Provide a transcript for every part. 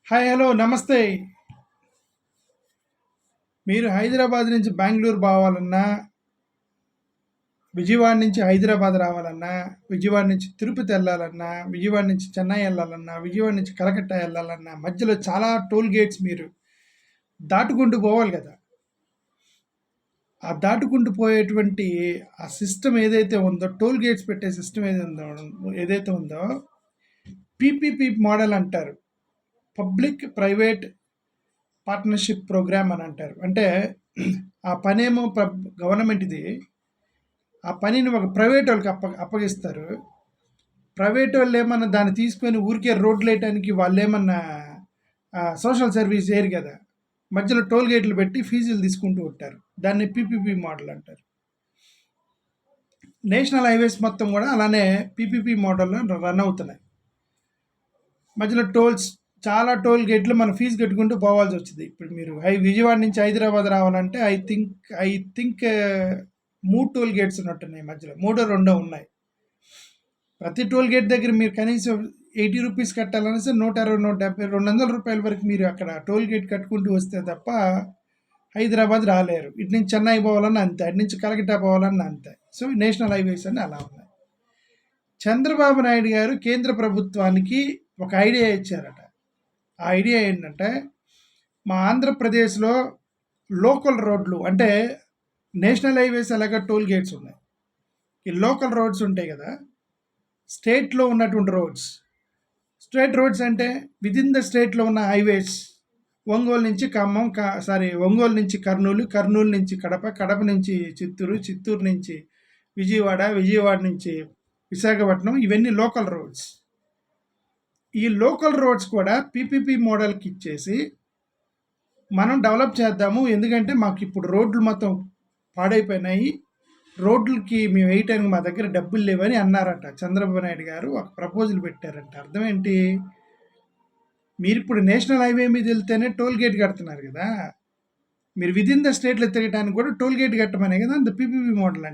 Hi, hello, నమస్తే. మీరు హైదరాబాద్ నుంచి బెంగుళూరు పోవాలన్నా, విజయవాడ నుంచి హైదరాబాద్ రావాలన్నా, విజయవాడ నుంచి తిరుపతి వెళ్ళాలన్నా, విజయవాడ నుంచి చెన్నై వెళ్ళాలన్నా, విజయవాడ నుంచి కలకత్తా వెళ్ళాలన్నా, మధ్యలో చాలా టోల్ గేట్స్ మీరు దాటుకుంటూ పోవాలి కదా! ఆ దాటుకుంటూ పోయేటువంటి ఆ సిస్టమ్ ఏదైతే ఉందో, టోల్ గేట్స్ పెట్టే సిస్టమ్ ఏదైతే ఉందో పీపీపీ మోడల్ అంటారు. పబ్లిక్ ప్రైవేట్ పార్ట్నర్షిప్ ప్రోగ్రామ్ అని అంటారు. అంటే ఆ పనేమో గవర్నమెంట్ది. ఆ పనిని ఒక ప్రైవేట్ వాళ్ళకి అప్పగిస్తారు. ప్రైవేట్ వాళ్ళు ఏమన్నా దాన్ని తీసుకొని ఊరికే రోడ్లు వేయటానికి వాళ్ళు ఏమన్నా సోషల్ సర్వీస్ చేయరు కదా! మధ్యలో టోల్ గేట్లు పెట్టి ఫీజులు తీసుకుంటూ ఉంటారు. దాన్ని పీపీపీ మోడల్ అంటారు. నేషనల్ హైవేస్ మొత్తం కూడా అలానే పీపీపీ మోడల్లో రన్ అవుతున్నాయి. మధ్యలో చాలా టోల్ గేట్లు మనం ఫీజు కట్టుకుంటూ పోవాల్సి వచ్చింది. ఇప్పుడు మీరు విజయవాడ నుంచి హైదరాబాద్ రావాలంటే ఐ థింక్ 3 టోల్ గేట్స్ ఉన్నట్టున్నాయి మధ్యలో. 2 ఉన్నాయి. ప్రతి టోల్ గేట్ దగ్గర మీరు కనీసం 80 రూపీస్ కట్టాలనేసి 160, 170, 200 రూపాయల వరకు మీరు అక్కడ టోల్ గేట్ కట్టుకుంటూ వస్తే తప్ప హైదరాబాద్ రాలేరు. ఇటు నుంచి చెన్నై పోవాలన్నా అంతే, అటు నుంచి కలకట్టా పోవాలన్నా అంతే. సో నేషనల్ హైవేస్ అన్నీ అలా ఉన్నాయి. చంద్రబాబు నాయుడు గారు కేంద్ర ప్రభుత్వానికి ఒక ఐడియా ఇచ్చారట. ఆ ఐడియా ఏంటంటే, మా ఆంధ్రప్రదేశ్లో లోకల్ రోడ్లు అంటే నేషనల్ హైవేస్ అలాగే టోల్ గేట్స్ ఉన్నాయి. ఈ లోకల్ రోడ్స్ ఉంటాయి కదా, స్టేట్లో ఉన్నటువంటి రోడ్స్. స్టేట్ రోడ్స్ అంటే విదిన్ ద స్టేట్లో ఉన్న హైవేస్. ఒంగోలు నుంచి ఖమ్మం, ఒంగోలు నుంచి కర్నూలు, కర్నూలు నుంచి కడప, కడప నుంచి చిత్తూరు, చిత్తూరు నుంచి విజయవాడ, విజయవాడ నుంచి విశాఖపట్నం. ఇవన్నీ లోకల్ రోడ్స్. ఈ లోకల్ రోడ్స్ కూడా పీపీపీ మోడల్కి ఇచ్చేసి మనం డెవలప్ చేద్దాము. ఎందుకంటే మాకు ఇప్పుడు రోడ్లు మొత్తం పాడైపోయినాయి, రోడ్లకి మేము వేయటానికి మా దగ్గర డబ్బులు లేవని అన్నారట. చంద్రబాబు నాయుడు గారు ఒక ప్రపోజల్ పెట్టారంట. అర్థం ఏంటి? మీరు ఇప్పుడు నేషనల్ హైవే మీద వెళ్తేనే టోల్ గేట్ కడుతున్నారు కదా, మీరు విదిన్ ద స్టేట్లో తిరగడానికి కూడా టోల్ గేట్ కట్టమనే కదా అంత పీపీపీ మోడల్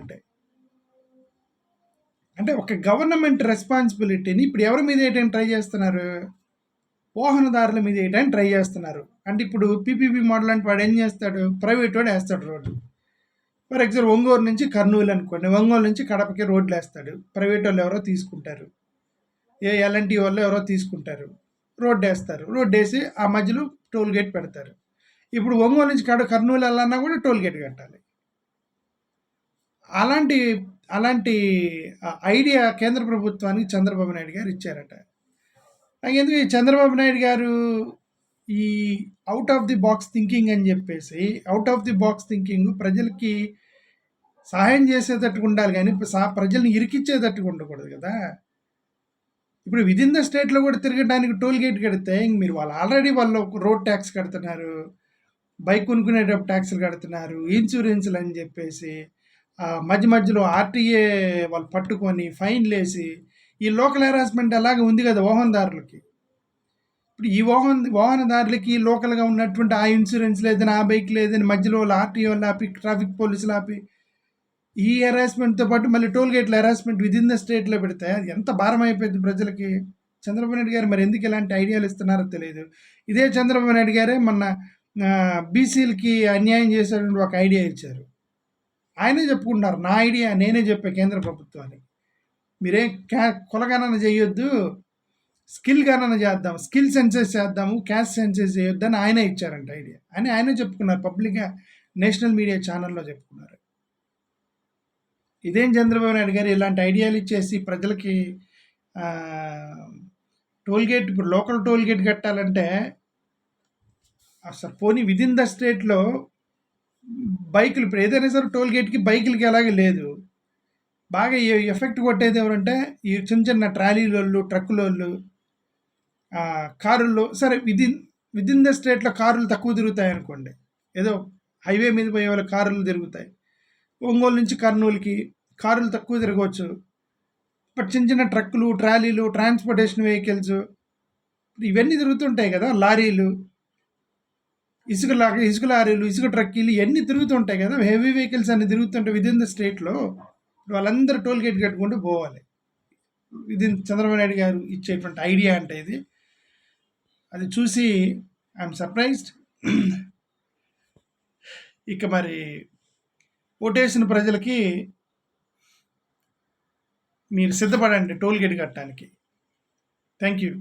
అంటే ఒక గవర్నమెంట్ రెస్పాన్సిబిలిటీని ఇప్పుడు ఎవరి మీద వేయడానికి ట్రై చేస్తున్నారు? వాహనదారుల మీద వేయడానికి ట్రై చేస్తున్నారు. అంటే ఇప్పుడు పీపీపీ మోడల్ అంటే వాడు ఏం చేస్తాడు? ప్రైవేట్ వాడు వేస్తాడు రోడ్డు. ఫర్ ఎగ్జాంపుల్ ఒంగోలు నుంచి కర్నూలు అనుకోండి, ఒంగోలు నుంచి కడపకి రోడ్లు వేస్తాడు. ప్రైవేట్ వాళ్ళు ఎవరో తీసుకుంటారు, ఎల్ఎన్టీ వాళ్ళు ఎవరో తీసుకుంటారు, రోడ్డు వేస్తారు. రోడ్డు వేసి ఆ మధ్యలో టోల్ గేట్ పెడతారు. ఇప్పుడు ఒంగోలు నుంచి కర్నూలు వెళ్ళాలన్నా కూడా టోల్ గేట్ కట్టాలి. అలాంటి ఐడియా కేంద్ర ప్రభుత్వానికి చంద్రబాబు నాయుడు గారు ఇచ్చారట. నాకెందుకు ఈ చంద్రబాబు నాయుడు గారు ఈ out of the box thinking అని చెప్పేసి, out of the box thinking ప్రజలకి సహాయం చేసేటట్టుగా ఉండాలి కానీ ప్రజల్ని ఇరికిచ్చేటట్టుగా ఉండకూడదు కదా. ఇప్పుడు విదిన్ ద స్టేట్లో కూడా తిరగడానికి టోల్ గేట్ కడితే మీరు ఆల్రెడీ వాళ్ళు రోడ్ ట్యాక్స్ కడుతున్నారు, బైక్ కొనుక్కునేటప్పుడు ట్యాక్సులు కడుతున్నారు, ఇన్సూరెన్స్లు అని చెప్పేసి మధ్యలో ఆర్టీఏ వాళ్ళు పట్టుకొని ఫైన్లు వేసి ఈ లోకల్ హెరాస్మెంట్ అలాగే ఉంది కదా వాహనదారులకి. ఇప్పుడు ఈ వాహనదారులకి లోకల్గా ఉన్నటువంటి ఆ ఇన్సూరెన్స్ లేదని, ఆ బైక్ లేదని మధ్యలో ఆర్టీఓ ఆపి, ట్రాఫిక్ పోలీసులు ఆపి, ఈ హెరాస్మెంట్తో పాటు మళ్ళీ టోల్ గేట్ల హెరాస్మెంట్ విదిన్ ద స్టేట్లో పెడితే అది ఎంత భారం అయిపోయింది ప్రజలకి. చంద్రబాబు నాయుడు గారు మరి ఎందుకు ఇలాంటి ఐడియాలు ఇస్తున్నారో తెలియదు. ఇదే చంద్రబాబు నాయుడు గారే మొన్న బీసీలకి అన్యాయం చేసేటువంటి ఒక ఐడియా ఇచ్చారు. ఆయనే చెప్పుకుంటున్నారు, నా ఐడియా నేనే చెప్పే కేంద్ర ప్రభుత్వానికి, మీరేం కులగణన చేయొద్దు, స్కిల్ గణన చేద్దాం, స్కిల్ సెన్సెస్ చేద్దాము, క్యాస్ట్ సెన్సెస్ చేయొద్దు అని ఆయనే ఇచ్చారంట ఐడియా అని ఆయనే చెప్పుకున్నారు. పబ్లిక్గా నేషనల్ మీడియా ఛానల్లో చెప్పుకున్నారు. ఇదేం చంద్రబాబు నాయుడు గారు ఇలాంటి ఐడియాలు ఇచ్చేసి ప్రజలకి టోల్ గేట్, ఇప్పుడు లోకల్ టోల్ గేట్ కట్టాలంటే అసలు పోనీ విదిన్ ద స్టేట్లో బైకులు, ఇప్పుడు ఏదైనా సరే టోల్ గేట్కి బైకులకి అలాగే లేదు. బాగా ఎఫెక్ట్ కొట్టేది ఎవరంటే ఈ చిన్న ట్రాలీలోళ్ళు, ట్రక్కులోళ్ళు, కారుల్లో. సరే విదిన్ ద స్టేట్లో కారులు తక్కువ తిరుగుతాయి అనుకోండి, ఏదో హైవే మీద పోయే వాళ్ళ కారులు తిరుగుతాయి. ఒంగోలు నుంచి కర్నూలుకి కారులు తక్కువ తిరగవచ్చు. బట్ చిన్న ట్రక్కులు, ట్రాలీలు, ట్రాన్స్పోర్టేషన్ వెహికల్స్ ఇవన్నీ తిరుగుతుంటాయి కదా, లారీలు, ఇసుక లారీలు, ఇసుక ట్రక్కీలు ఇవన్నీ తిరుగుతుంటాయి కదా, హెవీ వెహికల్స్ అన్ని తిరుగుతుంటాయి విదిన్ ద స్టేట్లో. వాళ్ళందరూ టోల్ గేట్ కట్టుకుంటూ పోవాలి. ఇది చంద్రబాబు నాయుడు గారు ఇచ్చేటువంటి ఐడియా అంటే ఇది. అది చూసి ఐఎమ్ సర్ప్రైజ్డ్. ఇక మరి ఓటేసిన ప్రజలకి మీరు సిద్ధపడండి టోల్ గేట్ కట్టడానికి. Thank you.